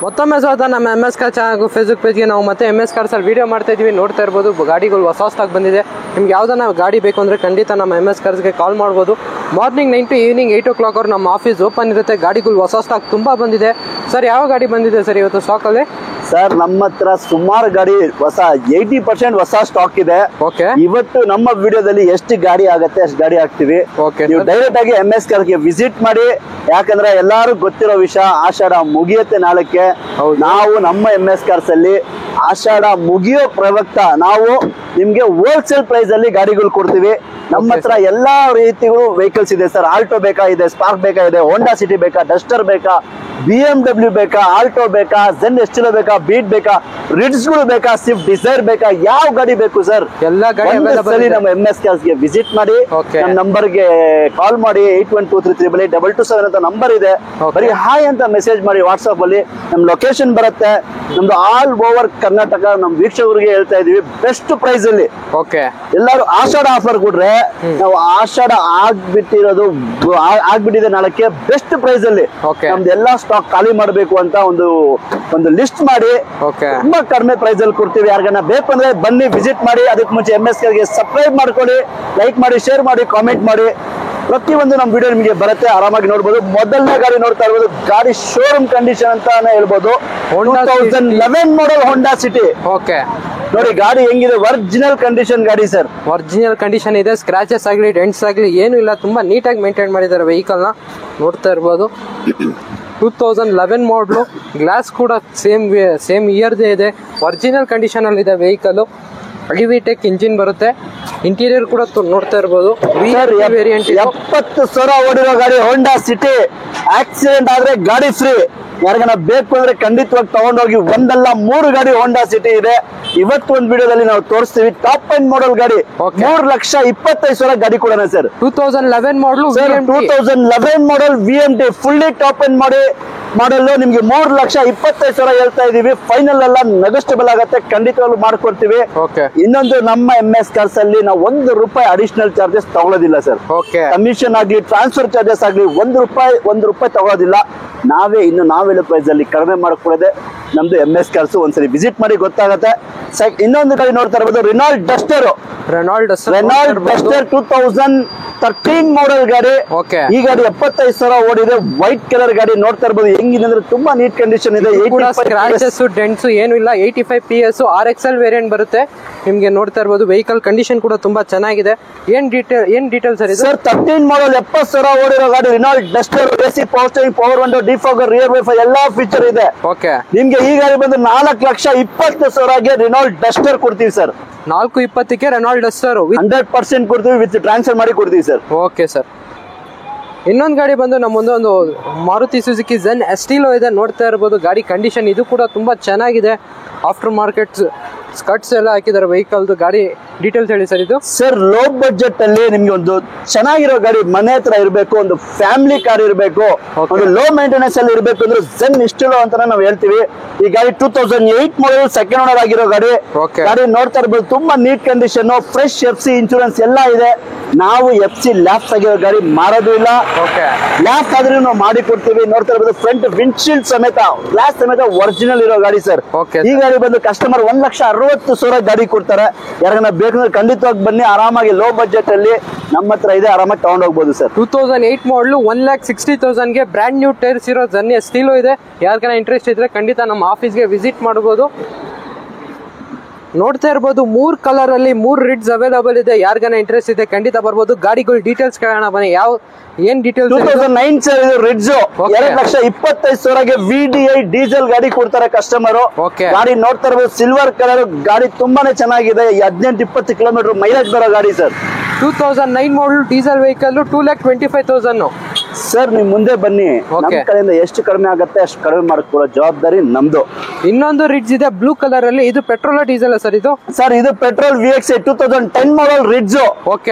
ಮತ್ತೊಮ್ಮೆ ಸ್ವಾಗತ ನಮ್ಮ MS ಕಾರ್ ಚಾನಲ್ ಫೇಸ್ಬುಕ್ ಪೇಜ್ಗೆ. ನಾವು ಮತ್ತೆ MS ಕಾರ್ಸ್ ಅಲ್ಲಿ ವಿಡಿಯೋ ಮಾಡ್ತಾ ಇದೀವಿ. ನೋಡ್ತಾ ಇರ್ಬೋದು ಗಾಡಿಗಳು ಹೊಸ ಸ್ಟಾಕ್ ಬಂದಿದೆ. ನಿಮ್ಗೆ ಯಾವ್ದಾನ ಗಾಡಿ ಬೇಕು ಅಂದ್ರೆ ಖಂಡಿತ ನಮ್ಮ MS ಕಾರ್ಸ್ಗೆ ಕಾಲ್ ಮಾಡ್ಬೋದು. ಮಾರ್ನಿಂಗ್ 9 to ಈವ್ನಿಂಗ್ 8 o'clock ಅವ್ರು ನಮ್ಮ ಆಫೀಸ್ ಓಪನ್ ಇರುತ್ತೆ. ಗಾಡಿಗಳು ಹೊಸ ಸ್ಟಾಕ್ ತುಂಬಾ ಬಂದಿದೆ. ಸರ್ ಯಾವ ಗಾಡಿ ಬಂದಿದೆ ಸರ್ ಇವತ್ತು ಸ್ಟಾಕ್ ಅಲ್ಲಿ? ಸರ್ ನಮ್ಮ ಹತ್ರ ಸುಮಾರು ಗಾಡಿ ಹೊಸ 80% ಹೊಸ ಸ್ಟಾಕ್ ಇದೆ. ಓಕೆ, ಇವತ್ತು ನಮ್ಮ ವಿಡಿಯೋದಲ್ಲಿ ಎಷ್ಟು ಗಾಡಿ ಆಗತ್ತೆ ಅಷ್ಟು ಗಾಡಿ ಹಾಕ್ತಿವಿ. ಓಕೆ, ನೀವು ಡೈರೆಕ್ಟ್ ಆಗಿ MS ಕಾರ್ಗೆ ವಿಸಿಟ್ ಮಾಡಿ. ಯಾಕಂದ್ರೆ ಎಲ್ಲಾರು ಗೊತ್ತಿರೋ ವಿಷಯ, ಆಷಾಢ ಮುಗಿಯುತ್ತೆ ನಾಳಕ್ಕೆ. ನಾವು ನಮ್ಮ MS ಕಾರ್ಸ್ ಅಲ್ಲಿ ಆಷಾಢ ಮುಗಿಯೋ ಪ್ರವಕ್ತ ನಾವು ನಿಮ್ಗೆ ಹೋಲ್ಸೇಲ್ ಪ್ರೈಸ್ ಅಲ್ಲಿ ಗಾಡಿಗಳು ಕೊಡ್ತೀವಿ. ನಮ್ಮ ಹತ್ರ ಎಲ್ಲಾ ರೀತಿಗಳು ವೆಹಿಕಲ್ಸ್ ಇದೆ ಸರ್. ಆಲ್ಟೋ ಬೇಕಾ ಇದೆ, ಸ್ಪಾರ್ಕ್ ಬೇಕಾ ಇದೆ, ಹೋಂಡಾ ಸಿಟಿ ಬೇಕಾ, ಡಸ್ಟರ್ ಬೇಕಾ, BMW ಬೇಕಾ, ಆಲ್ಟೋ ಬೇಕಾ, ಝೆನ್ ಎಸ್ಟಿಲೋ ಬೇಕಾ, ಬೀಟ್ ಬೇಕಾ, ರಿಡ್ಸ್ ಗಳು ಬೇಕಾ, ಸ್ವಿಫ್ಟ್ ಡಿಸೈರ್ ಬೇಕಾ, ಯಾವ ಗಾಡಿ ಬೇಕು ಸರ್ ಎಲ್ಲ ಗಾಡಿ ನಮ್ಮ MS ಕಾರ್ಸ್ ಗೆ ವಿಸಿಟ್ ಮಾಡಿ. ನಮ್ಮ ನಂಬರ್ ಗೆ ಕಾಲ್ ಮಾಡಿ. 8123382227 ಅಂತ ನಂಬರ್ ಇದೆ. ಬರೀ ಹಾಯ್ ಅಂತ ಮೆಸೇಜ್ ಮಾಡಿ ವಾಟ್ಸ್ಆಪ್ ಅಲ್ಲಿ. ನಮ್ ಲೊಕೇಶನ್ ಬರುತ್ತೆ. ನಮ್ದು ಆಲ್ ಓವರ್ ಕರ್ನಾಟಕ ನಮ್ ವೀಕ್ಷಕರಿಗೆ ಹೇಳ್ತಾ ಇದೀವಿ ಬೆಸ್ಟ್ ಪ್ರೈಸ್ ಅಲ್ಲಿ. ಓಕೆ, ಎಲ್ಲಾರು ಆಷಾಢ ಆಫರ್ ಕೊಡ್ರೆ ನಾವು ಆಷಾಢ ಆಗ್ಬಿಟ್ಟಿದೆ ನಾಳಕ್ಕೆ ಬೆಸ್ಟ್ ಪ್ರೈಸ್ ಅಲ್ಲಿ ನಮ್ದು ಎಲ್ಲಾ ಸ್ಟಾಕ್ ಖಾಲಿ ಮಾಡಬೇಕು ಅಂತ ಒಂದು ಲಿಸ್ಟ್ ಮಾಡಿ ತುಂಬಾ ಕಡಿಮೆ ಪ್ರೈಸ್ ಅಲ್ಲಿ ಕೊಡ್ತೀವಿ. ಯಾರಿಗಾನ ಬೇಕು ಅಂದ್ರೆ ಬನ್ನಿ ವಿಸಿಟ್ ಮಾಡಿ. ಅದಕ್ಕೆ ಮುಂಚೆ MS ಕಾರ್ಗೆ ಸಬ್ಸ್ಕ್ರೈಬ್ ಮಾಡ್ಕೊಳ್ಳಿ, ಲೈಕ್ ಮಾಡಿ, ಶೇರ್ ಮಾಡಿ, ಕಾಮೆಂಟ್ ಮಾಡಿ. ಪ್ರತಿಯೊಂದು ನಮ್ಮ ವಿಡಿಯೋ ನಿಮಗೆ ಬರುತ್ತೆ, ಆರಾಮಾಗಿ ನೋಡ್ಬೋದು. ಮೊದಲನೇ ಗಾಡಿ ನೋಡ್ತಾ ಇರ್ಬೋದು, ಗಾಡಿ ಶೋರೂಮ್ ಕಂಡೀಷನ್ ಅಂತಾನೆ ಹೇಳ್ಬೋದು. 2011 ಮಾಡಲ್ ಹೋಂಡಾ ಸಿಟಿ. ಓಕೆ, ನೋಡಿ ಗಾಡಿ ಹೆಂಗಿದೆ, ಒರಿಜಿನಲ್ ಕಂಡೀಷನ್ ಗಾಡಿ ಸರ್. ಒರಿಜಿನಲ್ ಕಂಡೀಷನ್ ಇದೆ. ಸ್ಕ್ರಾಚಸ್ ಆಗಲಿ ಡೆಂಟ್ಸ್ ಆಗಲಿ ಏನು ಇಲ್ಲ. ತುಂಬಾ ನೀಟಾಗಿ ಮೇಂಟೈನ್ ಮಾಡಿದ್ದಾರೆ ವೆಹಿಕಲ್ ನ. ನೋಡ್ತಾ ಇರ್ಬೋದು 2011 ಮಾಡಲು. ಗ್ಲಾಸ್ ಕೂಡ ಸೇಮ್ ಇಯರ್ದೇ ಇದೆ. ಒರಿಜಿನಲ್ ಕಂಡೀಷನ್ ಅಲ್ಲಿ ಇದೆ ವೆಹಿಕಲ್. ಟೆಕ್ ಇಂಜಿನ್ ಬರುತ್ತೆ. ಇಂಟೀರಿಯರ್ ಕೂಡ ನೋಡ್ತಾ ಇರ್ಬೋದು. 70,000 ಓಡಿರೋ ಗಾಡಿ ಹೋಂಡಾ ಸಿಟಿ. ಆಕ್ಸಿಡೆಂಟ್ ಆದ್ರೆ ಗಾಡಿ ಫ್ರೀ. ಯಾರಿಗಾನ ಬೇಕು ಅಂದ್ರೆ ಖಂಡಿತವಾಗಿ ತಗೊಂಡೋಗಿ. ಒಂದಲ್ಲ 3 ಗಾಡಿ ಹೋಂಡಾ ಸಿಟಿ ಇದೆ. ಇವತ್ತು ಒಂದು ವಿಡಿಯೋದಲ್ಲಿ ನಾವು ತೋರಿಸ್ತೀವಿ. ಟಾಪ್ ಎಂಡ್ ಮಾಡಲ್ ಗಾಡಿ 3,25,000 ಗಾಡಿ ಕೊಡೋಣ ಸರ್. 2011 ಮಾಡಲ್ 2011 ಮಾಡಲ್ VMT ಫುಲ್ಲಿ ಟಾಪ್ ಎಂಡ್ ಮಾಡಲ್ ನಿಮ್ಗೆ 3,25,000 ಹೇಳ್ತಾ ಇದೀವಿ. ಫೈನಲ್ ಎಲ್ಲ ನೆಗೋಸ್ಟೇಬಲ್ ಆಗತ್ತೆ, ಖಂಡಿತವಾಗ್ಲೂ ಮಾಡ್ಕೊಡ್ತೀವಿ. ಇನ್ನೊಂದು ನಮ್ಮ MS ಕಾರ್ಸ್ ಅಲ್ಲಿ ನಾವು ₹1 ಅಡಿಷನಲ್ ಚಾರ್ಜಸ್ ತಗೊಳ್ಳೋದಿಲ್ಲ ಸರ್. ಕಮಿಷನ್ ಆಗ್ಲಿ, ಟ್ರಾನ್ಸ್ಫರ್ ಚಾರ್ಜಸ್ ಆಗ್ಲಿ, ₹1 ತಗೊಳ್ಳೋದಿಲ್ಲ. ನಾವೇ ನಾವೆಲ್ಲ ಪ್ರೈಸ್ ಅಲ್ಲಿ ಕಡಿಮೆ ಮಾಡ್ಕೊಡೋದೆ ನಮ್ದು MS ಕಾರ್ಸ್. ಒಂದ್ಸರಿ ವಿಸಿಟ್ ಮಾಡಿ ಗೊತ್ತಾಗತ್ತೆ. ಇನ್ನೊಂದು ಗಾಡಿ ನೋಡ್ತಾ ಇರ್ಬೋದು, ರೆನಾಲ್ಡ್ ಡಸ್ಟರ್ 2013 ಮಾಡಲ್ ಗಾಡಿ. ಈ ಗಾಡಿ 75,000 ಓಡಿದೆ. ವೈಟ್ ಕಲರ್ ಗಾಡಿ. ನೋಡ್ತಾ ಇರ್ಬೋದು ಹೆಂಗಿದೆ ಅಂದ್ರೆ ತುಂಬಾ ನೀಟ್ ಕಂಡೀಷನ್ ಇದೆ. ಸ್ಕ್ರಾಚಸ್ ಡೆಂಟ್ಸ್ ಏನು ಇಲ್ಲ. 85 PS RXL ವೇರಿಯಂಟ್ ಬರುತ್ತೆ ನಿಮ್ಗೆ. ನೋಡ್ತಾ ಇರ್ಬೋದು ವೆಹಿಕಲ್ ಕಂಡೀಷನ್ ಕೂಡ ತುಂಬಾ ಚೆನ್ನಾಗಿದೆ. ಏನ್ ಡೀಟೇಲ್ ಸರ್ ಇದು? ಸರ್ 13 ಮಾಡಲ್ 70,000 ಓಡಿರೋ ಗಾಡಿ Renault Duster. AC power steering, power window, defogger, rear wifi ಎಲ್ಲಾ ಫೀಚರ್ ಇದೆ. ನಿಮ್ಗೆ ಈ ಗಾಡಿ ಬಂದು 4,20,000ಗೆ ರೆನಾಲ್ಡ್ ಡಸ್ಟರ್ ಕೊಡ್ತೀವಿ ಸರ್. 4,20ಕ್ಕೆ ರೆನಾಲ್ಡ್ ಡಸ್ಟರ್ 100% ಕೊಡ್ತೀವಿ. ವಿತ್ ಟ್ರಾನ್ಸ್ಫರ್ ಮಾಡಿ ಕೊಡ್ತೀವಿ ಸರ್. Okay sir. ಇನ್ನೊಂದು ಗಾಡಿ ಬಂದು ನಮ್ಮ ಮುಂದೆ ಒಂದು ಮಾರುತಿ ಸುಜುಕಿ ಝೆನ್ ಎಸ್ಟಿಲೋ ಇದೆ. ನೋಡ್ತಾ ಇರ್ಬೋದು ಗಾಡಿ ಕಂಡೀಷನ್ ಇದು ಕೂಡ ತುಂಬಾ ಚೆನ್ನಾಗಿದೆ. ಆಫ್ಟರ್ ಮಾರ್ಕೆಟ್ ಸ್ಕಟ್ಸ್ ಎಲ್ಲ ಹಾಕಿದ್ದಾರೆ ವೆಹಿಕಲ್ದು. ಗಾಡಿ ಡೀಟೇಲ್ಸ್ ಹೇಳಿ ಸರ್. ಇದು ಸರ್ ಲೋ ಬಜೆಟ್ ಅಲ್ಲಿ ನಿಮ್ಗೆ ಒಂದು ಚೆನ್ನಾಗಿರೋ ಗಾಡಿ ಮನೆ ಹತ್ರ ಇರಬೇಕು, ಒಂದು ಫ್ಯಾಮಿಲಿ ಕಾರ್ ಇರಬೇಕು, ಒಂದು ಲೋ ಮೇಂಟೆನೆನ್ಸ್ ಅಲ್ಲಿ ಇರಬೇಕು ಅಂದ್ರೆ ಝೆನ್ ಎಸ್ಟಿಲೋ ಅಂತ ನಾವು ಹೇಳ್ತೀವಿ. ಈ ಗಾಡಿ 2008 ಮಾಡಲ್ ಸೆಕೆಂಡ್ ಓನರ್ ಆಗಿರೋ ಗಾಡಿ. ಗಾಡಿ ನೋಡ್ತಾ ಇರ್ಬೋದು ತುಂಬಾ neat condition. Fresh FC insurance ಎಲ್ಲ ಇದೆ. ನಾವು FC ಲ್ಯಾಪ್ಸ್ ಆಗಿರೋ ಗಾಡಿ ಮಾರೋದು ಇಲ್ಲ. ಲ್ಯಾಪ್ಸ್ ಆದ್ರೂ ನಾವು ಮಾಡಿ ಕೊಡ್ತೀವಿ. ನೋಡ್ತಾ ಇರ್ಬೋದು ಫ್ರಂಟ್ ವಿಂಡ್ಶೀಲ್ಡ್ ಸಮೇತ, ಗ್ಲಾಸ್ ಸಮೇತ ಒರಿಜಿನಲ್ ಇರೋ ಗಾಡಿ ಸರ್. ಈ ಗಾಡಿ ಬಂದು ಕಸ್ಟಮರ್ 1,60,000 ಗಾಡಿ ಕೊಡ್ತಾರೆ. ಯಾರಿಗಾನ ಬೇಕಂದ್ರೆ ಖಂಡಿತವಾಗಿ ಬನ್ನಿ. ಆರಾಮಾಗಿ ಲೋ ಬಜೆಟ್ ಅಲ್ಲಿ ನಮ್ಮ ಹತ್ರ ಇದೆ, ಆರಾಮಾಗಿ ತಗೊಂಡ್ ಹೋಗ್ಬೋದು ಸರ್. 2008 ಮಾಡಲು 1,60,000ಗೆ ಬ್ರ್ಯಾಂಡ್ ನ್ಯೂ ಟೈರ್ಸ್ ಇರೋ ಝೆನ್ ಎಸ್ಟಿಲೋ ಇದೆ. ಯಾರಿಗಾನ ಇಂಟ್ರೆಸ್ಟ್ ಇದ್ರೆ ಖಂಡಿತ ನಮ್ಮ ಆಫೀಸ್ಗೆ ವಿಸಿಟ್ ಮಾಡಬಹುದು. ನೋಡ್ತಾ ಇರ್ಬೋದು 3 ಕಲರ್ ಅಲ್ಲಿ 3 ರಿಡ್ಸ್ ಅವೈಲೇಬಲ್ ಇದೆ. ಯಾರಿಗಾನ ಇಂಟ್ರೆಸ್ಟ್ ಇದೆ ಖಂಡಿತ ಬರ್ಬೋದು. ಗಾಡಿಗಳು ಡೀಟೇಲ್ಸ್ ಕೇಳೋಣ ಬನ್ನಿ. ಏನ್ ಡೀಟೇಲ್ಸ್? 2009 ಸರ್ ಇದು ರಿಡ್ಸ್. 2,25,000ಗೆ VDI ಡೀಸೆಲ್ ಗಾಡಿ ಕೊಡ್ತಾರೆ ಕಸ್ಟಮರ್. ಗಾಡಿ ನೋಡ್ತಾ ಇರ್ಬೋದು ಸಿಲ್ವರ್ ಕಲರ್ ಗಾಡಿ. ತುಂಬಾನೇ ಚೆನ್ನಾಗಿದೆ. 18-20 ಕಿಲೋಮೀಟರ್ ಮೈಲೇಜ್ ಬರೋ ಗಾಡಿ ಸರ್. 2009 ಮಾಡಲ್ ಡೀಸೆಲ್ ವೆಹಿಕಲ್ 2,25,000 ಸರ್. ನೀವು ಮುಂದೆ ಬನ್ನಿ, ನಮ್ಮ ಕಡೆಯಿಂದ ಎಷ್ಟು ಕಡಿಮೆ ಆಗುತ್ತೆ ಅಷ್ಟು ಕಡಿಮೆ ಮಾಡ್ಕೊಳ್ಳೋ ಜವಾಬ್ದಾರಿ ನಮ್ದು. ಇನ್ನೊಂದು ರಿಡ್ಸ್ ಇದೆ ಬ್ಲೂ ಕಲರ್ ಅಲ್ಲಿ. ಇದು ಪೆಟ್ರೋಲ್ ಡೀಸೆಲ್ ಸರ್? ಇದು ಸರ್ ಇದು ಪೆಟ್ರೋಲ್ VXI 2010 ಮಾಡಲ್ ರಿಡ್ಸ್.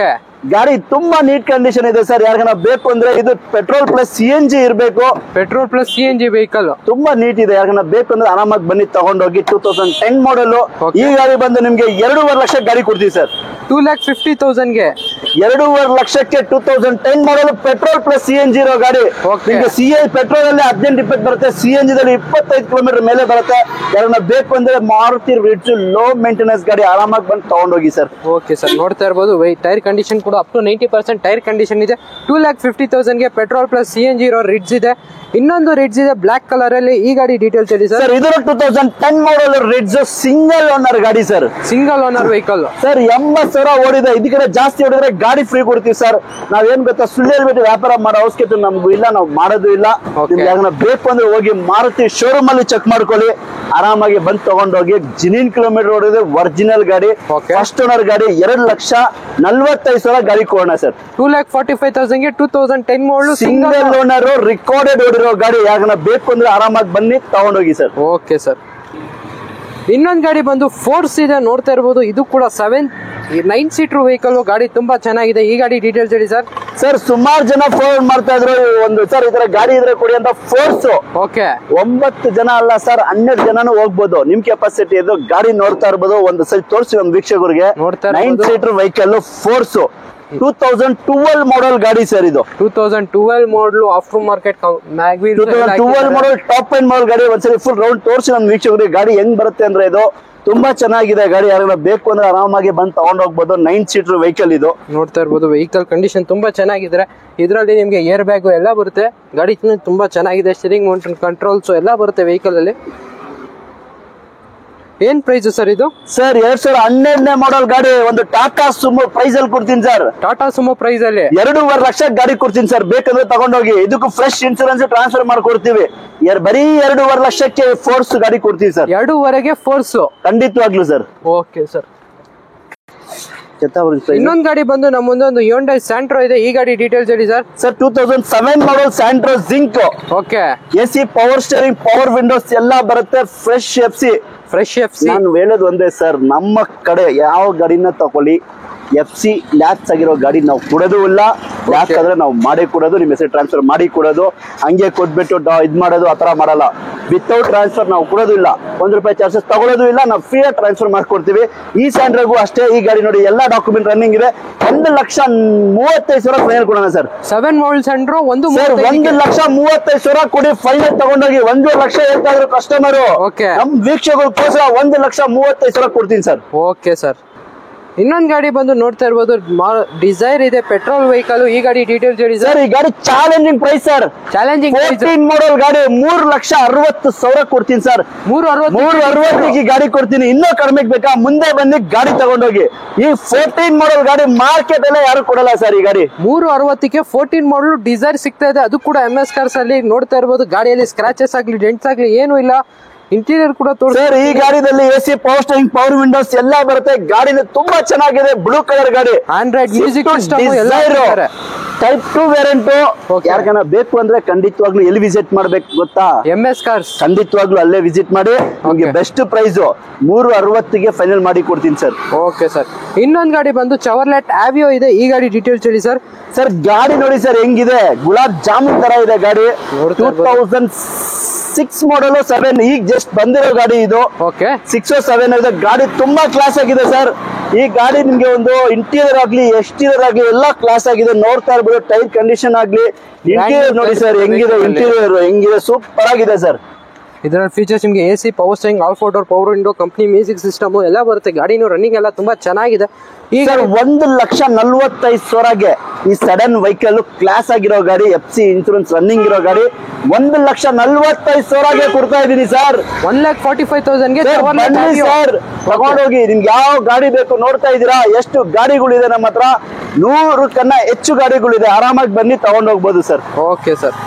ಗಾಡಿ ತುಂಬಾ ನೀಟ್ ಕಂಡೀಷನ್ ಇದೆ ಸರ್. ಯಾರಿಗಾನ ಬೇಕು ಅಂದ್ರೆ ಇದು ಪೆಟ್ರೋಲ್ ಪ್ಲಸ್ CNG ಇರಬೇಕು. ಪೆಟ್ರೋಲ್ ಪ್ಲಸ್ CNG ವೆಹಿಕಲ್ ತುಂಬಾ ನೀಟ್ ಇದೆ. ಯಾರಿಗಾನ ಬೇಕು ಅಂದ್ರೆ ಆರಾಮಾಗಿ ಬನ್ನಿ ತಗೊಂಡೋಗಿ. 2010 ಮಾಡಲ್. ಈ ಗಾಡಿ ಬಂದು ನಿಮ್ಗೆ 2.5 ಲಕ್ಷ ಗಾಡಿ ಕೊಡ್ತೀವಿ ಸರ್. 2,50,000 2.5 ಲಕ್ಷಕ್ಕೆ 2010 ಮಾಡಲ್ ಪೆಟ್ರೋಲ್ ಪ್ಲಸ್ CNG ಇರೋ ಗಾಡಿ. ನಿಮ್ಗೆ ಪೆಟ್ರೋಲ್ ಅಲ್ಲಿ 18-20 ಬರುತ್ತೆ, CNG ದಲ್ಲಿ 25 ಕಿಲೋಮೀಟರ್ ಮೇಲೆ ಬರುತ್ತೆ. ಯಾರನ್ನ ಬೇಕು ಅಂದ್ರೆ ಮಾರುತಿ ರಿಡ್ಜ್ ಲೋ ಮೇಂಟೆನೆನ್ಸ್ ಗಾಡಿ ಆರಾಮಾಗಿ ಬಂದು ತಗೊಂಡೋಗಿ ಸರ್. ಓಕೆ ಸರ್, ನೋಡ್ತಾ ಇರ್ಬೋದು ಟೈರ್ ಕಂಡೀಷನ್ ಕೂಡ ಅಪ್ ಟು 90% ಟೈರ್ ಕಂಡೀಷನ್ ಇದೆ. 2,50,000 ಪೆಟ್ರೋಲ್ ಪ್ಲಸ್ CNG ಇರೋ ರಿಡ್ಜ್ ಇದೆ. ಇನ್ನೊಂದು ರಿಡ್ಜ್ ಇದೆ ಬ್ಲಾಕ್ ಕಲರ್ ಅಲ್ಲಿ. ಈ ಗಾಡಿ ಡೀಟೇಲ್ಸ್ ಹೇಳಿ ಸರ್. ಇದು 2010 ಮಾಡಲ್ ರಿಡ್ಜ್ ಸಿಂಗಲ್ ಓನರ್ ಗಾಡಿ sir. Single owner vehicle sir. 80,000 ಓಡಿದೆ. ಇದಕ್ಕೆ ಜಾಸ್ತಿ ಓಡಿದ್ರೆ ಗಾಡಿ ಫ್ರೀ ಕೊಡ್ತೀವಿ ಸರ್. ನಾವೇನ್ ಗೊತ್ತಾ, ಸುಳ್ಳು ಹೇಳ್ಬಿಟ್ಟು ವ್ಯಾಪಾರ ಮಾಡೋ ಅವಶ್ಯಕತೆ ನಮಗೂ ಇಲ್ಲ, ನಾವು ಮಾಡೋದು ಇಲ್ಲ. ನಿಮ್ಗೆ ಬೇಕು ಅಂದ್ರೆ ಹೋಗಿ ಮಾರುತಿ ಶೋರೂಮ್ ಅಲ್ಲಿ ಚೆಕ್ ಮಾಡ್ಕೊಳ್ಳಿ. ಆರಾಮಾಗಿ ಬಂದು ತಗೊಂಡೋಗಿ. ಜಿನಿನ್ ಕಿಲೋಮೀಟರ್ ಓಡಿದೆ, ಒರಿಜಿನಲ್ ಗಾಡಿ, ಫಸ್ಟ್ ಓನರ್ ಗಾಡಿ. 2,45,000 ಗಾಡಿ ಕೊಡೋಣ sir. 2,45,000 2010 model single owner recorded ಓಡಿರೋ ಗಾಡಿ. ಯಾಕಂದ್ರೆ ಬೇಕು ಅಂದ್ರೆ ಆರಾಮಾಗಿ ಬನ್ನಿ ತಗೊಂಡೋಗಿ ಸರ್. Okay sir. ಇನ್ನೊಂದು ಗಾಡಿ ಬಂದು ಫೋರ್ಸ್ ಇದೆ, ನೋಡ್ತಾ ಇರ್ಬೋದು. ಇದು ಕೂಡ 9 ಸೀಟರ್ ವೆಹಿಕಲ್ ಗಾಡಿ ತುಂಬಾ ಚೆನ್ನಾಗಿದೆ. ಈ ಗಾಡಿ ಡೀಟೇಲ್ಸ್ ಹೇಳಿ ಸರ್. ಸರ್, ಸುಮಾರು ಜನ ಫೋನ್ ಮಾಡ್ತಾ ಇದ್ರು ಒಂದು ಸರ್ ಈ ತರ ಗಾಡಿ ಇದ್ರೆ ಕೊಡಿ ಅಂತ. ಫೋರ್ಸ್ 9 ಜನ ಅಲ್ಲ ಸರ್, 12 ಜನನು ಹೋಗ್ಬೋದು. ನಿಮ್ ಕೆಪಾಸಿಟಿ ಇದು. ಗಾಡಿ ನೋಡ್ತಾ ಇರ್ಬೋದು. ಒಂದು ಸರಿ ತೋರಿಸಿ ನಮ್ಮ ವೀಕ್ಷಕರಿಗೆ. 9 ಸೀಟರ್ ವೆಹಿಕಲ್ ಫೋರ್ಸ್ 2012 ಮಾಡಲ್ ಗಾಡಿ ಸರ್. ಇದು 2012 model after market 2012 model top end model ಗಾಡಿ. ಒಂದ್ಸರಿ ಫುಲ್ ರೌಂಡ್ ತೋರಿಸಿ ನಮ್ಮ ವೀಕ್ಷಕರಿಗೆ ಗಾಡಿ ಹೆಂಗ್ ಬರುತ್ತೆ ಅಂದ್ರೆ. ಇದು ತುಂಬಾ ಚೆನ್ನಾಗಿದೆ ಗಾಡಿ. ಯಾರಿಗಾರ ಬೇಕು ಅಂದ್ರೆ ಆರಾಮಾಗಿ ಬಂದು ತಗೊಂಡ್ ಹೋಗ್ಬೋದು. 9 ಸೀಟರ್ ವೆಹಿಕಲ್ ಇದು. ನೋಡ್ತಾ ಇರ್ಬೋದು ವೆಹಿಕಲ್ ಕಂಡೀಷನ್ ತುಂಬಾ ಚೆನ್ನಾಗಿದೆ. ಇದರಲ್ಲಿ ನಿಮ್ಗೆ ಏರ್ ಬ್ಯಾಗ್ ಎಲ್ಲ ಬರುತ್ತೆ. ಗಾಡಿ ತುಂಬಾ ಚೆನ್ನಾಗಿದೆ. ಸ್ಟೀರಿಂಗ್ ಮೌಂಟನ್ ಕಂಟ್ರೋಲ್ಸ್ ಎಲ್ಲ ಬರುತ್ತೆ ವೆಹಿಕಲ್ ಅಲ್ಲಿ. ಏನ್ ಪ್ರೈಸ್ ಸರ್ ಇದು? ಸರ್ 2012 ಮಾಡಲ್ ಗಾಡಿ. ಒಂದು ಟಾಟಾ ಸುಮೋ ಪ್ರೈಸ್ ಅಲ್ಲಿ ಕೊಡ್ತೀನಿ ಸರ್. ಟಾಟಾ ಸುಮೋ ಪ್ರೈಸ್ ಅಲ್ಲಿ 2.5 ಲಕ್ಷ ಗಾಡಿ ಕೊಡ್ತೀನಿ ಸರ್. ಬೇಕಂದ್ರೆ ತಗೊಂಡೋಗಿ. ಇದಕ್ಕೂ ಫ್ರೆಶ್ ಇನ್ಸೂರೆನ್ಸ್ ಟ್ರಾನ್ಸ್ಫರ್ ಮಾಡ್ಕೊಡ್ತೀವಿ. ಬರೀ 2.5 ಲಕ್ಷಕ್ಕೆ ಫೋರ್ಸ್ ಗಾಡಿ ಕೊಡ್ತೀವಿ ಸರ್. 2.5 ಫೋರ್ಸ್ ಖಂಡಿತವಾಗ್ಲು ಸರ್. Okay sir. ಇನ್ನೊಂದು ಗಾಡಿ ಬಂದು ನಮ್ಮ ಮುಂದೆ ಒಂದು Hyundai Santro ಇದೆ. ಈ ಗಾಡಿ ಡೀಟೇಲ್ಸ್ ಹೇಳಿ ಸರ್. ಸರ್ 2007 ಮಾಡಲ್ Santro zinc. Okay. AC power steering, power Windows ಎಲ್ಲ ಬರುತ್ತೆ. Fresh FC. ನಾನು ಹೇಳೋದು ಒಂದೇ ಸರ್, ನಮ್ಮ ಕಡೆ ಯಾವ ಗಾಡಿನ ತಗೊಳ್ಳಿ FC ಲ್ಯಾಪ್ಸ್ ಆಗಿರೋ ಗಾಡಿ ನಾವು ಕೊಡೋದು ಇಲ್ಲ. ಲ್ಯಾಪ್ಸ್ ಆದ್ರೆ ನಾವು ಮಾಡಿ ಕೊಡೋದು, ನಿಮ್ಮ ಹೆಸರು ಟ್ರಾನ್ಸ್ಫರ್ ಮಾಡಿ ಕೊಡೋದು. ಹಂಗೆ ಕೊಟ್ಬಿಟ್ಟು ಇದ್ ಮಾಡೋದು ಆತರ ಮಾಡಲ್ಲ. ವಿತೌಟ್ ಟ್ರಾನ್ಸ್ಫರ್ ನಾವು ಕೊಡೋದು ಇಲ್ಲ. ₹1 ಚಾರ್ಜಸ್ ತಗೊಳ್ಳೋದು ಇಲ್ಲ. ನಾವು ಫ್ರೀ ಆಗಿ ಟ್ರಾನ್ಸ್ಫರ್ ಮಾಡ್ಕೊಡ್ತೀವಿ. ಈ ಸ್ಯಾಂಡ್ರಾಗೂ ಅಷ್ಟೇ. ಈ ಗಾಡಿ ನೋಡಿ ಎಲ್ಲಾ ಡಾಕ್ಯುಮೆಂಟ್ ರನ್ನಿಂಗ್ ಇದೆ. 1,35,000 ಫೈನಲ್ ಕೊಡೋಣ ಸರ್. 7 ಮಾಡಲ್ Santro 1,35,000 ಕೊಡಿ. ಫೈನಲ್ ತಗೊಂಡೋಗಿ. 1 ಲಕ್ಷ ಹೇಳ್ತಾ ಇದ್ರು ಕಸ್ಟಮರ್. ನಮ್ ವೀಕ್ಷಕರಿಗೋಸ್ಕರ 1,35,000 ಕೊಡ್ತೀನಿ ಸರ್. Okay sir. ಇನ್ನೊಂದು ಗಾಡಿ ಬಂದು ನೋಡ್ತಾ ಇರ್ಬೋದು ಡಿಸೈರ್ ಇದೆ, ಪೆಟ್ರೋಲ್ ವೆಹಿಕಲ್. ಈ ಗಾಡಿ ಡೀಟೇಲ್ಸ್ ಹೇಳಿ ಸರ್. ಈ ಗಾಡಿ ಚಾಲೆಂಜಿಂಗ್ ಪ್ರೈಸ್ ಸರ್. 14 ಮಾಡಲ್ ಗಾಡಿ 3,60,000 ಕೊಡ್ತೀನಿ ಸರ್. 360 ಗಾಡಿ ಕೊಡ್ತೀನಿ. ಇನ್ನೂ ಕಡಿಮೆ ಬೇಕಾ ಮುಂದೆ ಬಂದು ಗಾಡಿ ತಗೊಂಡೋಗಿ. ಈ 14 ಮಾಡಲ್ ಗಾಡಿ ಮಾರ್ಕೆಟ್ ಅಲ್ಲೇ ಯಾರು ಕೊಡಲ್ಲ ಸರ್. ಈ ಗಾಡಿ 360ಕ್ಕೆ 14 ಮಾಡಲ್ ಡಿಸೈರ್ ಸಿಗ್ತಾ ಇದೆ. ಅದು ಕೂಡ MS ಕಾರ್ಸ್ ಅಲ್ಲಿ. ನೋಡ್ತಾ ಇರ್ಬೋದು ಗಾಡಿಯಲ್ಲಿ ಸ್ಕ್ರಾಚಸ್ ಆಗ್ಲಿ ಡೆಂಟ್ಸ್ ಆಗ್ಲಿ ಏನು ಇಲ್ಲ. ಇಂಟೀರಿಯರ್ ಕೂಡ ಸರ್ ಈ ಗಾಡಿದಲ್ಲಿ AC power steering, power Windows ಎಲ್ಲ ಬರುತ್ತೆ. ಗಾಡಿನ ತುಂಬಾ ಚೆನ್ನಾಗಿದೆ. ಬ್ಲೂ ಕಲರ್ ಗಾಡಿ. ಆಂಡ್ರಾಯ್ಡ್ ಮ್ಯೂಸಿಕ್ ಸಿಸ್ಟಮ್ ಎಲ್ಲ ಇದೆ. Type 2 variant. ಯಾರಿಗಾನ ಬೇಕು ಅಂದ್ರೆ ಖಂಡಿತವಾಗ್ಲೂ ಎಲ್ಲಿ ವಿಸಿಟ್ ಮಾಡ್ಬೇಕು ಗೊತ್ತಾ? MS cars. ಖಂಡಿತವಾಗ್ಲೂ ಅಲ್ಲೇ ವಿಸಿಟ್ ಮಾಡಿ. ನಿಮಗೆ ಬೆಸ್ಟ್ ಪ್ರೈಸ್ 360ಗೆ ಫೈನಲ್ ಮಾಡಿ ಕೊಡ್ತೀನಿ ಸರ್. Okay sir. ಇನ್ನೊಂದು ಗಾಡಿ ಬಂದು ಚವರ್ಲೆಟ್ ಆವಿಯೋ ಇದೆ. ಈ ಗಾಡಿ ಡೀಟೇಲ್ಸ್ ಹೇಳಿ ಸರ್. ಸರ್ ಗಾಡಿ ನೋಡಿ ಸರ್ ಹೆಂಗಿದೆ. ಗುಲಾಬ್ ಜಾಮೂನ್ ತರ ಇದೆ ಗಾಡಿ. 2006 ಮಾಡಲ್ 7 ಈಗ ಜಸ್ಟ್ ಬಂದಿರೋ ಗಾಡಿ ಇದು. 6 or 7 ಇದೆ. ಗಾಡಿ ತುಂಬಾ ಕ್ಲಾಸ್ ಆಗಿದೆ ಸರ್. ಈ ಗಾಡಿ ನಿಮ್ಗೆ ಒಂದು ಇಂಟೀರಿಯರ್ ಆಗ್ಲಿ ಎಕ್ಸ್ಟೀರಿಯರ್ ಆಗ್ಲಿ ಎಲ್ಲ ಕ್ಲಾಸ್ ಆಗಿದೆ. ನೋಡ್ತಾ ಇರ್ಬೋದು. ಟೈರ್ ಕಂಡೀಷನ್ ಆಗ್ಲಿ, ಇಂಟೀರಿಯರ್ ನೋಡಿ ಸರ್ ಹೆಂಗಿದೆ. ಇಂಟೀರಿಯರ್ ಹೆಂಗಿದೆ, ಸೂಪರ್ ಆಗಿದೆ ಸರ್. ಇದರಲ್ಲಿ ಫೀಚರ್ಸ್ ನಿಮಗೆ AC power steering, all door power window, company music system ಎಲ್ಲ ಬರುತ್ತೆ. ಗಾಡಿನೂ ರನ್ನಿಂಗ್ ಎಲ್ಲ ತುಂಬಾ ಚೆನ್ನಾಗಿದೆ. ಈಗ 1,45,000ಗೆ ಈ ಸಡನ್ ವೆಹಿಕಲ್ ಕ್ಲಾಸ್ ಆಗಿರೋ ಗಾಡಿ, FC ಇನ್ಸೂರೆನ್ಸ್ ರನ್ನಿಂಗ್ ಇರೋ ಗಾಡಿ 1,45,000ಗೆ ಕೊಡ್ತಾ ಇದೀನಿ ಸರ್. 1,45,000ಗೆ ಸರ್ ತಗೊಂಡೋಗಿ. ನಿಮ್ಗೆ ಯಾವ ಗಾಡಿ ಬೇಕು ನೋಡ್ತಾ ಇದೀರಾ? ಎಷ್ಟು ಗಾಡಿಗಳಿದೆ ನಮ್ಮ ಹತ್ರ. 100 ಹೆಚ್ಚು ಗಾಡಿಗಳಿದೆ. ಆರಾಮಾಗಿ ಬನ್ನಿ ತಗೊಂಡೋಗ್ಬೋದು ಸರ್. Okay sir.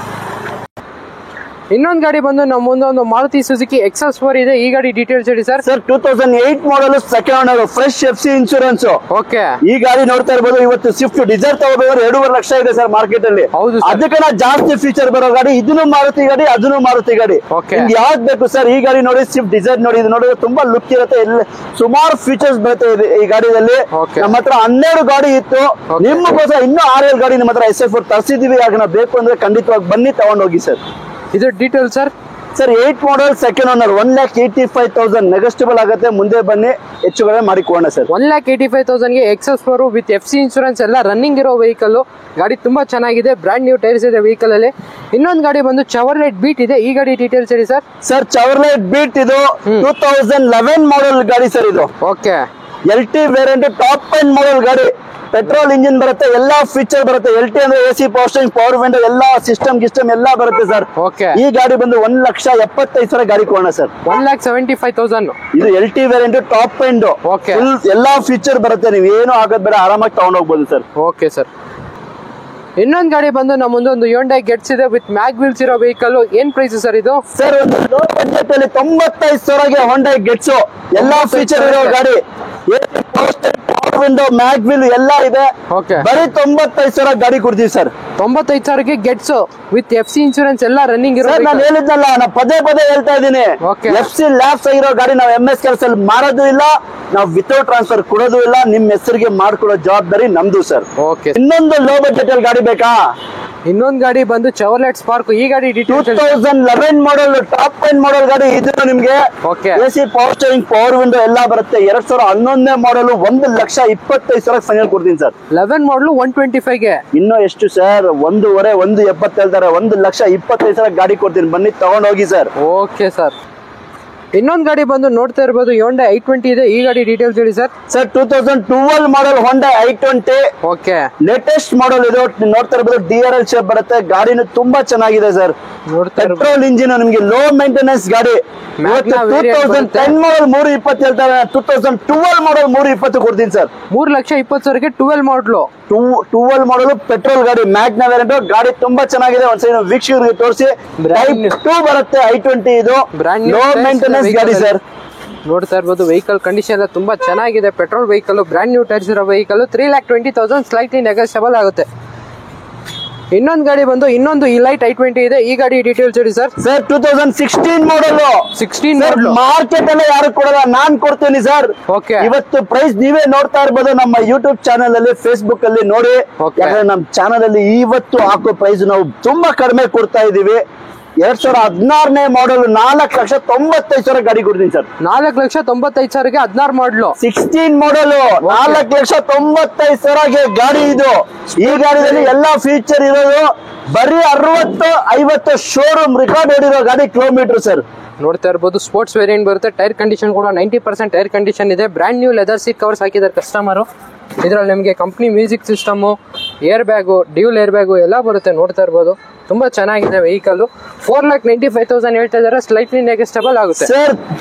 ಇನ್ನೊಂದು ಗಾಡಿ ಬಂದು ನಮ್ಮ ಮುಂದೆ ಒಂದು ಮಾರುತಿ ಸುಜುಕಿ XS4 ಇದೆ. ಈ ಗಾಡಿ ಡೀಟೇಲ್ಸ್ ಹೇಳಿ sir. Sir 2008 model second owner fresh FC insurance. Okay. ಈ ಗಾಡಿ ನೋಡ್ತಾ ಇರ್ಬೋದು. ಇವತ್ತು ಸ್ವಿಫ್ಟ್ ಡಿಸೈರ್ ತಗೋಬೇಕಾದ್ರೆ 2.5 ಲಕ್ಷ ಇದೆ ಸರ್ ಮಾರ್ಕೆಟ್ ಅಲ್ಲಿ. ಹೌದು. ಅದಕ್ಕಿಂತ ಜಾಸ್ತಿ ಫೀಚರ್ ಬರೋ ಗಾಡಿ ಇದನ್ನು ಮಾರುತಿ ಗಾಡಿ, ಅದನ್ನು ಮಾರುತಿ ಗಾಡಿ. ನಿಮ್ಗೆ ಯಾವ್ದು ಬೇಕು ಸರ್? ಈ ಗಾಡಿ ನೋಡಿ, ಸ್ವಿಫ್ಟ್ ಡಿಸೈರ್ ನೋಡಿ, ಇದು ನೋಡಿದ್ರೆ ತುಂಬಾ ಲುಕ್ ಇರುತ್ತೆ. ಸುಮಾರು ಫೀಚರ್ಸ್ ಬರುತ್ತೆ ಈ ಗಾಡಿಯಲ್ಲಿ. ನಮ್ಮ ಹತ್ರ 12 ಗಾಡಿ ಇತ್ತು. ನಿಮ್ಮಗೋಸ್ಕರ ಇನ್ನೂ 6 ಗಾಡಿ ನಮ್ಮ ಹತ್ರ SF4 ತರಿಸಿದೀವಿ. ಆಗ ನಾವು ಬೇಕು ಅಂದ್ರೆ ಖಂಡಿತವಾಗಿ ಬನ್ನಿ ತಗೊಂಡೋಗಿ ಸರ್. ಇದು detail sir. Sir 8 model second owner 1,85,000 ನೆಗೋಸ್ಟಿಬಲ್ ಆಗುತ್ತೆ. ಮುಂದೆ ಬನ್ನಿ ಹೆಚ್ಚು ಕಡಿಮೆ ಮಾಡಿಕೊಡೋಣ ಸರ್. 1,85,000 ಗೆ XS4 ವಿತ್ FC ಇನ್ಶೂರೆನ್ಸ್ ಎಲ್ಲ ರನ್ನಿಂಗ್ ಇರೋ ವೆಹಿಕಲ್. ಗಾಡಿ ತುಂಬಾ ಚೆನ್ನಾಗಿದೆ. ಬ್ರಾಂಡ್ ನ್ಯೂ ಟೈರ್ಸ್ ಇದೆ ವೆಹಿಕಲ್ ಅಲ್ಲಿ. ಇನ್ನೊಂದು ಗಾಡಿ ಬಂದು ಚವರ್ಲೆಟ್ ಬೀಟ್ ಇದೆ. ಈ ಗಾಡಿ ಡೀಟೇಲ್ಸ್ ಹೇಳಿ ಸರ್. ಸರ್ ಚವರ್ಲೆಟ್ ಬೀಟ್ ಇದು 2011 ಮಾಡಲ್ ಗಾಡಿ ಸರ್ ಇದು. Okay. LT variant top end model ಗಾಡಿ. ಪೆಟ್ರೋಲ್ ಇಂಜಿನ್ ಬರುತ್ತೆ, ಎಲ್ಲಾ ಫೀಚರ್ ಬರುತ್ತೆ. LT ಅಂದ್ರೆ AC power steering, power window, ಎಲ್ಲಾ ಸಿಸ್ಟಮ್ ಎಲ್ಲ ಬರುತ್ತೆ ಸರ್. ಓಕೆ. ಈ ಗಾಡಿ ಬಂದು 1,75,000 ಗಾಡಿ ಕೊಡೋಣ ಸರ್. 1,75,000 ಇದು LT variant top end. Okay. ಎಲ್ಲಾ ಫೀಚರ್ ಬರುತ್ತೆ. ನೀವು ಏನು ಆಗೋದ್ ಬೇಡ, ಆರಾಮಾಗಿ ತಗೊಂಡ್ ಹೋಗ್ಬೋದು ಸರ್. Okay sir. ಇನ್ನೊಂದು ಗಾಡಿ ಬಂದು ನಮ್ಮ ಮುಂದೆ ಒಂದು Hyundai Getz ಇದೆ ವಿತ್ ಮ್ಯಾಗ್ ವೀಲ್ಸ್ ಇರೋ ವೆಹಿಕಲ್. ಏನ್ ಪ್ರೈಸ್ ಸರ್ ಇದು? ಸರ್ ಒಂದು ಲೋ ಬಜೆಟ್ ಅಲ್ಲಿ 95,000ಗೆ Hyundai Getz ಎಲ್ಲಾ ಫೀಚರ್ ಇರೋ ಗಾಡಿ. ವಿಂಡೋ, ಮ್ಯಾಗ್ ವೀಲ್ ಎಲ್ಲ ಇದೆ. ಬರೀ 95,000 ಗಾಡಿ ಕೊಡ್ತೀವಿ ಸರ್. 95,000ಗೆ Getz ವಿತ್ FC ಇನ್ಶೂರೆನ್ಸ್ ಎಲ್ಲ ರನ್ನಿಂಗ್ ಇರೋ. ನಾನು ಹೇಳಿದ್ನಲ್ಲ, ನಾನು ಪದೇ ಹೇಳ್ತಾ ಇದ್ದೀನಿ. FC ಲ್ಯಾಪ್ಸ್ ಆಗಿರೋ ಗಾಡಿ ನಾವು MS ಕೆಲಸದಲ್ಲಿ ಮಾರೋದು ಇಲ್ಲ, ನಾವು ವಿತೌಟ್ ಟ್ರಾನ್ಸ್ಫರ್ ಕೊಡೋದು ಇಲ್ಲ. ನಿಮ್ ಹೆಸರಿಗೆ ಮಾಡ್ಕೊಡೋ ಜವಾಬ್ದಾರಿ ನಮ್ದು ಸರ್. ಇನ್ನೊಂದು ಲೋ ಬಜೆಟ್ ಅಲ್ಲಿ ಗಾಡಿ ಬೇಕಾ? ಇನ್ನೊಂದು ಗಾಡಿ ಬಂದು ಚವರ್ಲೆಟ್ ಸ್ಪಾರ್ಕ್. ಈ ಗಾಡಿ 2011 ಮಾಡಲ್ ಟಾಪ್ ಎಂಡ್ ಮಾಡಲ್ ಗಾಡಿ. ಇದು ನಿಮ್ಗೆ AC power steering, power window ಎಲ್ಲ ಬರುತ್ತೆ. 2011 ಮಾಡಲ್ 1,25,000 ಫೈನಲ್ ಕೊಡ್ತೀನಿ ಸರ್. 11 ಮಾಡಲ್ 125ಗೆ ಇನ್ನೂ ಎಷ್ಟು ಸರ್? 1,70,000 ಹೇಳ್ತಾರೆ. 1,25,000 ಗಾಡಿ ಕೊಡ್ತೀನಿ, ಬನ್ನಿ ತಗೊಂಡೋಗಿ ಸರ್. Okay sir. ಇನ್ನೊಂದು ಗಾಡಿ ಬಂದು ನೋಡ್ತಾ ಇರಬಹುದು Hyundai i20 ಇದೆ. ಈ ಗಾಡಿ ಡೀಟೇಲ್ಸ್ ಹೇಳಿ ಸರ್. ಸರ್ 2012 ಮಾಡಲ್ Hyundai i20. Okay. Latest model ಇದು. ನೋಡ್ತಾ ಇರಬಹುದು DRL ಶೇಪ್ ಬರುತ್ತೆ. ಗಾಡಿನೂ ತುಂಬಾ ಚೆನ್ನಾಗಿದೆ ಸರ್. ಪೆಟ್ರೋಲ್ ಇಂಜಿನ್, ನಿಮ್ಗೆ ಲೋ ಮೇಂಟೆನೆನ್ಸ್ ಗಾಡಿ. 2010 ಮಾಡಲ್ 320 ಹೇಳ್ತಾರೆ. 2012 ಮಾಡಲ್ 320 ಕೊಡ್ತೀನಿ ಸರ್. 3,20,000ಗೆ 12 ಮಾಡಲು. 12 ಮಾಡಲ್ ಪೆಟ್ರೋಲ್ ಗಾಡಿ, ಮ್ಯಾಗ್ನಾ ವೇರಿಯಂಟ್. ಗಾಡಿ ತುಂಬಾ ಚೆನ್ನಾಗಿದೆ. ಒಂದ್ಸರಿ ವೀಕ್ಷಕರಿಗೆ ತೋರಿಸಿ. ಟೈಪ್ 2 ಬರುತ್ತೆ i20 ಇದು. ಲೋ ಮೇಂಟೆನೆನ್ಸ್ ಗಾಡಿ ಸರ್. ನೋಡ್ತಾ ಇರ್ಬೋದು ವೆಹಿಕಲ್ ಕಂಡೀಷನ್ ಎಲ್ಲ ತುಂಬಾ ಚೆನ್ನಾಗಿದೆ. Petrol vehicle, brand new tyres ಇರೋ ವೆಹಿಕಲ್. 3,20,000 ಸ್ಲೈಟ್ಲಿ ನೆಗೋಷಿಯಬಲ್ ಆಗುತ್ತೆ. ಇನ್ನೊಂದು ಗಾಡಿ ಬಂದು ಇನ್ನೊಂದು Elite i20 ಇದೆ. ಈ ಗಾಡಿ ಡೀಟೇಲ್ಸ್ ಹೇಳಿ ಸರ್. ಸರ್ 2016 ಮಾಡಲ್. 16 ಮಾಡಲ್ ಮಾರ್ಕೆಟ್ ಅಲ್ಲೇ ಯಾರು ಕೊಡಲ್ಲ, ನಾನ್ ಕೊಡ್ತೀನಿ ಸರ್. ಓಕೆ. ಇವತ್ತು ಪ್ರೈಸ್ ನೀವೇ ನೋಡ್ತಾ ಇರ್ಬೋದು ನಮ್ಮ ಯೂಟ್ಯೂಬ್ ಚಾನಲ್ ಅಲ್ಲಿ, ಫೇಸ್ಬುಕ್ ಅಲ್ಲಿ ನೋಡಿ. ಯಾಕಂದ್ರೆ ನಮ್ಮ ಚಾನಲ್ ಅಲ್ಲಿ ಇವತ್ತು ಹಾಕೋ ಪ್ರೈಸ್ ನಾವು ತುಂಬಾ ಕಡಿಮೆ ಕೊಡ್ತಾ ಇದೀವಿ. 2016 ಮಾಡಲ್ 4,95,000 ಗಾಡಿ ಕೊಡ್ತೀನಿ ಸರ್. 4,95,000ಗೆ 16 ಮಾಡಲು. 16 ಮಾಡಲ್ 4,95,000ಗೆ ಗಾಡಿ ಇದು. ಈ ಗಾಡಿಯಲ್ಲಿ ಎಲ್ಲಾ ಫೀಚರ್ ಇರೋದು. ಬರೀ 60-50 ಶೋರೂಮ್ ರೆಕಾರ್ಡ್ ಹೊಡಿರೋ ಗಾಡಿ ಕಿಲೋಮೀಟರ್ ಸರ್. ನೋಡ್ತಾ ಇರ್ಬೋದು ಸ್ಪೋರ್ಟ್ಸ್ ವೇರಿಯಂಟ್ ಬರುತ್ತೆ. ಟೈರ್ ಕಂಡೀಷನ್ ಕೂಡ 90% ಟೈರ್ ಕಂಡೀಷನ್ ಇದೆ. Brand new leather seat covers ಹಾಕಿದ್ದಾರೆ ಕಸ್ಟಮರ್. ಇದರಲ್ಲಿ ನಿಮಗೆ company music system, air bag, dual air bag ಎಲ್ಲ ಬರುತ್ತೆ. ನೋಡ್ತಾ ಇರ್ಬೋದು ತುಂಬಾ ಚೆನ್ನಾಗಿದೆ ವೆಹಿಕಲ್. 4,95,000 ಹೇಳ್ತಾ ಇದಾರೆ. ಸ್ಲೈಟ್ಲಿ ನೆಗೋಷಿಯಬಲ್ ಆಗುತ್ತೆ ಸರ್.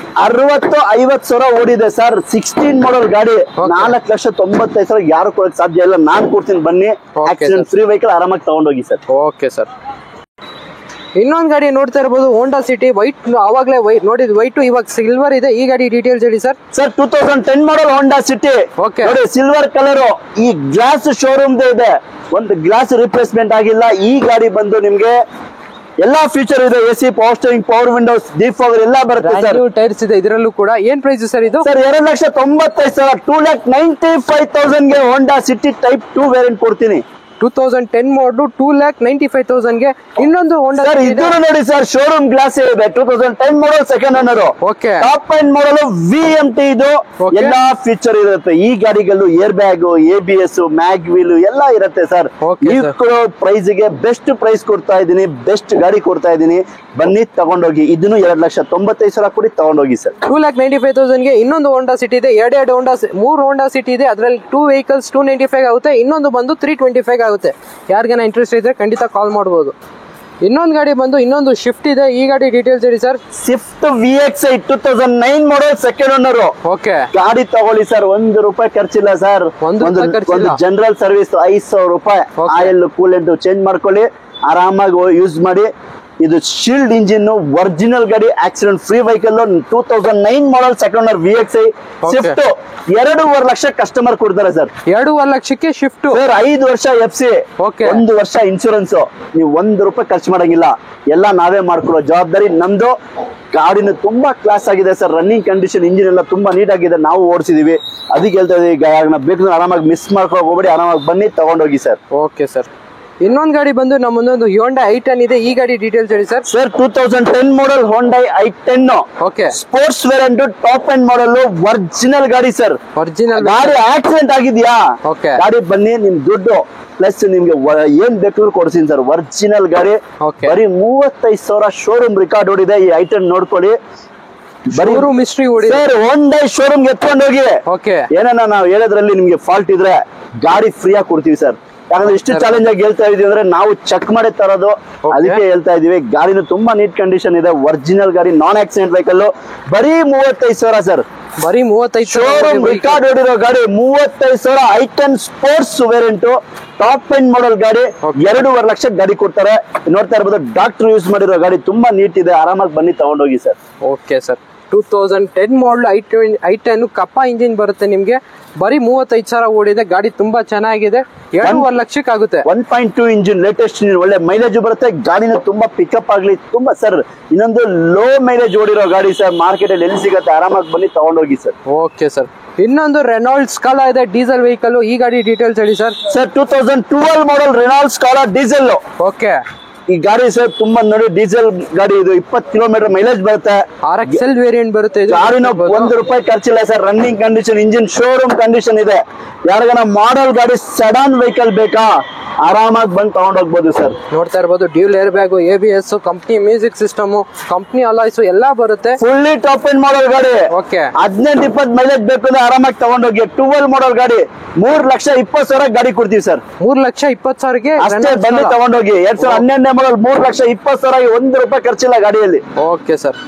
60-50,000 ಓಡಿದೆ ಸರ್. 16 ಮಾಡಲ್ ಗಾಡಿ 4,95,000 ಯಾರು ಕೊಡಕ್ ಸಾಧ್ಯ ಇಲ್ಲ. ನಾನ್ ಕೊಡ್ತೀನಿ, ಬನ್ನಿ. ಆಕ್ಸಿಡೆಂಟ್ ಫ್ರೀ ವೆಹಿಕಲ್ ಆರಾಮಾಗಿ ತಗೊಂಡೋಗಿ ಸರ್. Okay sir. ಇನ್ನೊಂದು ಗಾಡಿ ನೋಡ್ತಾ ಇರಬಹುದು ಹೋಂಡಾ ಸಿಟಿ ವೈಟ್. ಅವಾಗಲೇ ನೋಡಿದ್ ವೈಟ್, ಇವಾಗ ಸಿಲ್ವರ್ ಇದೆ. ಈ ಗಾಡಿ ಡೀಟೇಲ್ಸ್ ಹೇಳಿ ಸರ್. ಸರ್ 2010 ಮಾಡಲ್ ಹೋಂಡಾ ಸಿಟಿ. ನೋಡಿ ಸಿಲ್ವರ್ ಕಲರ್. ಈ ಗ್ಲಾಸ್ ಶೋರೂಮ್ ಇದೆ. ಒಂದು ಗ್ಲಾಸ್ ರಿಪ್ಲೇಸ್ಮೆಂಟ್ ಆಗಿಲ್ಲ. ಈ ಗಾಡಿ ಬಂದು ನಿಮ್ಗೆ ಎಲ್ಲಾ ಫೀಚರ್ ಇದೆ. AC power steering, power windows, defogger ಎಲ್ಲ ಬರುತ್ತೆ ಸರ್. ಟೈರ್ಸ್ ಇದೆ ಇದರಲ್ಲೂ ಕೂಡ. ಏನ್ ಪ್ರೈಸ್ ಸರ್ ಇದು? ಸರ್ 2,95,000 2,95,000ಗೆ ಹೋಂಡಾ ಸಿಟಿ ಟೈಪ್ 2 ವೇರಿಯಂಟ್ ಕೊಡ್ತೀನಿ. 2010 ಮಾಡಲು 2,95,000ಗೆ. ಇನ್ನೊಂದು ಹೋಂಡಾ ಇದು ನೋಡಿ ಸರ್, ಶೋರೂಮ್ ಗ್ಲಾಸ್ ಇದೆ. 2010 model second owner. Okay. Top end ಮಾಡಲ್ VMT ಇದು. ಎಲ್ಲಾ ಫೀಚರ್ ಇರುತ್ತೆ ಈ ಗಾಡಿಗಳು. Air bag, ABS, mag wheel ಎಲ್ಲ ಇರುತ್ತೆ ಸರ್. ಈ ಪ್ರೈಸ್ ಗೆ ಬೆಸ್ಟ್ ಪ್ರೈಸ್ ಕೊಡ್ತಾ ಇದೀನಿ, ಬೆಸ್ಟ್ ಗಾಡಿ ಕೊಡ್ತಾ ಇದೀನಿ. ಬನ್ನಿ ತಗೊಂಡೋಗಿ. ಇದನ್ನು 2,95,000 ಕೊಡಿ ತಗೊಂಡೋಗಿ ಸರ್. 2,95,000ಗೆ ಇನ್ನೊಂದು ಹೋಂಡಾ ಸಿಟಿ ಇದೆ. 3 ಹೋಂಡಾ ಸಿಟಿ ಇದೆ. ಅದರಲ್ಲಿ 2 ವೆಹಿಕಲ್ಸ್ 295 ಆಗುತ್ತೆ. ಇನ್ನೊಂದು ಬಂದು 325 ಆಗುತ್ತೆ. ಯಾರಿಗಾನ ಇಂಟ್ರೆಸ್ಟ್ ಇದ್ರೆ ಖಂಡಿತ ಕಾಲ್ ಮಾಡಬಹುದು. ಇನ್ನೊಂದು ಗಾಡಿ ಬಂದು ಇನ್ನೊಂದು ಶಿಫ್ಟ್ ಇದೆ. ಈ ಗಾಡಿ ಡೀಟೇಲ್ಸ್ ಹೇಳಿ sir. Swift VXi 2009 model second owner. Okay. ಗಾಡಿ ತಗೊಳ್ಳಿ ಸರ್, ₹1 ಖರ್ಚಿಲ್ಲ ಸರ್. ಒಂದು general service ₹5,000. Oil coolant change ಮಾಡ್ಕೊಳ್ಳಿ, ಆರಾಮಾಗಿ ಯೂಸ್ ಮಾಡಿ. ಇದು ಶೀಲ್ಡ್ ಇಂಜಿನ್, ಒರಿಜಿನಲ್ ಗಾಡಿ, accident free vehicle, 2009 model second owner VXi Swift. 2.5 lakh customer ಕೊಡ್ತಾರೆ ಸರ್. 2.5 ಲಕ್ಷಕ್ಕೆ ಶಿಫ್ಟ್ ಸರ್. 5 ವರ್ಷ FC, 1 ವರ್ಷ ಇನ್ಶೂರೆನ್ಸ್. ನೀವು 1 ರೂಪಾಯಿ ಖರ್ಚು ಮಾಡಂಗಿಲ್ಲ, ಎಲ್ಲ ನಾವೇ ಮಾಡ್ಕೊಳ್ಳೋ ಜವಾಬ್ದಾರಿ ನಮ್ದು. ಗಾಡಿನ ತುಂಬಾ ಕ್ಲಾಸ್ ಆಗಿದೆ ಸರ್. ರನ್ನಿಂಗ್ ಕಂಡೀಷನ್, ಇಂಜಿನ್ ಎಲ್ಲ ತುಂಬಾ ನೀಟ್ ಆಗಿದೆ. ನಾವು ಓಡಿಸಿದೀವಿ, ಅದಕ್ಕೆ ಹೇಳ್ತಾ ಇದೀವಿ. ಬೇಕು ಆರಾಮಾಗಿ ಮಿಸ್ ಮಾಡ್ಕೊಳಕ್ ಹೋಗ್ಬೇಡಿ, ಆರಾಮಾಗಿ ಬನ್ನಿ ತಗೊಂಡೋಗಿ ಸರ್. Okay sir. ಇನ್ನೊಂದು ಗಾಡಿ ಬಂದು ನಮ್ಮ ಮುಂದೊಂದು Hyundai i10 ಇದೆ. ಈ ಗಾಡಿ ಡೀಟೇಲ್ಸ್ ಹೇಳಿ ಸರ್. ಸರ್ 2010 ಮಾಡಲ್ Hyundai i10. Okay. Sports variant, top end ಮಾಡಲ್, ಒರಿಜಿನಲ್ ಗಾಡಿ ಸರ್. ಒರಿಜಿನಲ್ ಗಾಡಿ ಆಕ್ಸಿಡೆಂಟ್ ಆಗಿದ್ಯಾ? ಓಕೆ. ಗಾಡಿ ಬನ್ನಿ, ನಿಮ್ ದುಡ್ಡು ಪ್ಲಸ್ ನಿಮ್ಗೆ ಏನ್ ಬೇಕಾದ್ರೂ ಕೊಡ್ತೀನಿ ಸರ್. ಒರಿಜಿನಲ್ ಗಾಡಿ. ಬರೀ 35,000 ಶೋರೂಮ್ ರೆಕಾರ್ಡ್ ಓಡಿದೆ. ಈ i10 ನೋಡ್ಕೊಳ್ಳಿ. ಶೋರೂಮ್ ಹಿಸ್ಟ್ರಿ ಓಡಿ ಸರ್. Hyundai ಶೋರೂಮ್ ಎತ್ಕೊಂಡೋಗಿ, ಓಕೆ, ಏನನ್ನ ನಾವು ಹೇಳೋದ್ರಲ್ಲಿ ನಿಮ್ಗೆ ಫಾಲ್ಟ್ ಇದ್ರೆ ಗಾಡಿ ಫ್ರೀ ಆಗಿ ಕೊಡ್ತೀವಿ ಸರ್. ಯಾಕಂದ್ರೆ ಇಷ್ಟು ಚಾಲೆಂಜ್ ಆಗಿ ಹೇಳ್ತಾ ಇದೀವಿ ಅಂದ್ರೆ ನಾವು ಚೆಕ್ ಮಾಡಿ ತರೋದು, ಅದಕ್ಕೆ ಹೇಳ್ತಾ ಇದೀವಿ. ಗಾಡಿನ ತುಂಬಾ ನೀಟ್ ಕಂಡೀಷನ್ ಇದೆ, ಒರಿಜಿನಲ್ ಗಾಡಿ, ನಾನ್ ಆಕ್ಸಿಡೆಂಟ್ ವೆಹಿಕಲ್. ಬರೀ 35,000 ಸರ್. ಬರೀ 35,000 ಶೋರೂಮ್ ರೆಕಾರ್ಡ್ ಹೊಡಿರೋ ಗಾಡಿ. 35,000 i10 sports variant, top end model ಗಾಡಿ. 2.5 ಲಕ್ಷ ಗಾಡಿ ಕೊಡ್ತಾರೆ. ನೋಡ್ತಾ ಇರ್ಬೋದು, ಡಾಕ್ಟರ್ ಯೂಸ್ ಮಾಡಿರೋ ಗಾಡಿ, ತುಂಬಾ ನೀಟ್ ಇದೆ. ಆರಾಮಾಗಿ ಬನ್ನಿ ತಗೊಂಡೋಗಿ ಸರ್. Okay sir. 2010 ಮಾಡಲ್ i10 ಕಪ್ಪ ಇಂಜಿನ್ ಬರುತ್ತೆ ನಿಮ್ಗೆ. ಬರೀ 35,000 ಓಡಿದೆ. ಗಾಡಿ ತುಂಬಾ ಚೆನ್ನಾಗಿದೆ. 2.5 ಲಕ್ಷಕ್ಕೆ ಆಗುತ್ತೆ. 1.2 ಇಂಜಿನ್, ಲೇಟೆಸ್ಟ್ ಇಂಜಿನ್, ಒಳ್ಳೆ ಮೈಲೇಜ್ ಬರುತ್ತೆ. ಗಾಡಿನ ತುಂಬಾ ಪಿಕಪ್ ಆಗ್ಲಿ. ತುಂಬಾ ಸರ್, ಇನ್ನೊಂದು ಲೋ ಮೈಲೇಜ್ ಓಡಿರೋ ಗಾಡಿ ಸರ್. ಮಾರ್ಕೆಟ್ ಅಲ್ಲಿ ಎಲ್ಲಿ ಸಿಗುತ್ತೆ, ಆರಾಮಾಗಿ ಬನ್ನಿ ತಗೊಂಡೋಗಿ ಸರ್. Okay sir. ಇನ್ನೊಂದು ರೆನಾಲ್ಡ್ ಸ್ಕಾಲಾ ಇದೆ, ಡೀಸೆಲ್ ವೆಹಿಕಲ್. ಈ ಗಾಡಿ ಡೀಟೇಲ್ಸ್ ಹೇಳಿ sir. Sir 2012 model Renault Scala diesel. Okay. ಈ ಗಾಡಿ ಸರ್ ತುಂಬಾ ನೋಡಿ, ಡೀಸೆಲ್ ಗಾಡಿ ಇದು. 20 ಕಿಲೋಮೀಟರ್ ಮೈಲೇಜ್ ಬರುತ್ತೆ. RXL ವೇರಿಯಂಟ್ ಬರುತ್ತೆ. ಗಾಡಿನ 1 ರೂಪಾಯಿ ಖರ್ಚಿಲ್ಲ sir. Running condition, engine showroom condition ಇದೆ. ಯಾರಿಗಾನ ಮಾಡಲ್ ಗಾಡಿ, ಸಡನ್ ವೆಹಿಕಲ್ ಬೇಕಾ, ಆರಾಮಾಗಿ ಬಂದು ತಗೊಂಡೋಗ್ಬೋದು ಸರ್. ನೋಡ್ತಾ ಇರ್ಬೋದು, dual air bag, ABS, company music system, company alloys ಎಲ್ಲಾ ಬರುತ್ತೆ. ಫುಲ್ಲಿ ಟಾಪ್ ಎಂಡ್ ಮಾಡಲ್ ಗಾಡಿ. ಓಕೆ. 15-20 ಮೈಲೇಜ್ ಬೇಕು ಅಂದ್ರೆ ಆರಾಮಾಗಿ ತಗೊಂಡೋಗಿ. 12 ಮಾಡಲ್ ಗಾಡಿ, 3,20,000 ಗಾಡಿ ಕೊಡ್ತೀವಿ ಸರ್. 3,20,000ಗೆ ಅಷ್ಟೇ, ಬನ್ನಿ ತಗೊಂಡೋಗಿ. 2012 ಮಾಡಲ್ 3,20,000, 1 ರೂಪಾಯಿ ಖರ್ಚಿಲ್ಲ ಗಾಡಿಯಲ್ಲಿ. Okay sir.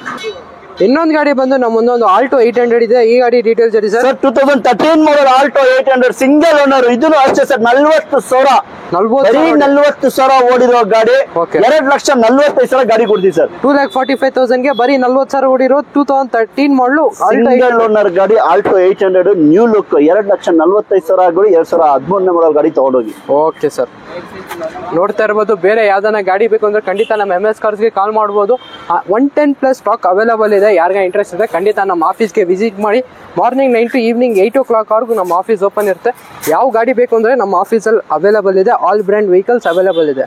ಇನ್ನೊಂದು ಗಾಡಿ ಬಂದು ನಮ್ಮ ಮುಂದೊಂದು ಆಲ್ಟೋ 800 ಇದೆ. ಈ ಗಾಡಿ ಡೀಟೇಲ್ಸ್ ಹೇಳಿ ಸರ್. 2013 ಮಾಡಲ್ ಆಲ್ಟೋ 800 ಸಿಂಗಲ್ ಓನರ್. ಇದನ್ನು ಅಷ್ಟೇ ಸರ್. 40,000 ಓಡಿರೋ ಗಾಡಿ. 2,40,000 ಗಾಡಿ ಕೊಡ್ತೀವಿ ಸರ್. 2,45,000ಗೆ ಬರೀ 40,000 ಓಡಿರೋ 2013 ಮಾಡಲು ಸಿಂಗಲ್ ಓನರ್ ಗಾಡಿ ಆಲ್ಟೋ 800 ನ್ಯೂ ಲುಕ್. 2,45,000 ಗಾಡಿ, 2013 ಮಾಡಲ್ ಗಾಡಿ ತಗೊಂಡೋಗಿ. Okay sir. ನೋಡ್ತಾ ಇರ್ಬೋದು, ಬೇರೆ ಯಾವ್ದಾನ ಗಾಡಿ ಬೇಕು ಅಂದ್ರೆ ಖಂಡಿತ ನಮ್ಮ MS ಕಾರ್ಸ್ಗೆ ಕಾಲ್ ಮಾಡ್ಬೋದು. 110+ ಸ್ಟಾಕ್ ಅವೈಲೇಬಲ್ ಇದೆ. ಯಾರಿಗ ಇಂಟ್ರೆಸ್ಟ್ ಇದೆ ಖಂಡಿತ ನಮ್ಮ ಆಫೀಸ್ಗೆ ವಿಸಿಟ್ ಮಾಡಿ. ಮಾರ್ನಿಂಗ್ 9 to ಈವ್ನಿಂಗ್ 8 o'clock ವರೆಗೂ ನಮ್ಮ ಆಫೀಸ್ ಓಪನ್ ಇರುತ್ತೆ. ಯಾವ ಗಾಡಿ ಬೇಕು ಅಂದ್ರೆ ನಮ್ಮ ಆಫೀಸಲ್ಲಿ ಅವೈಲೇಬಲ್ ಇದೆ. ಆಲ್ ಬ್ರ್ಯಾಂಡ್ ವೆಹಿಕಲ್ಸ್ ಅವೈಲೇಬಲ್ ಇದೆ.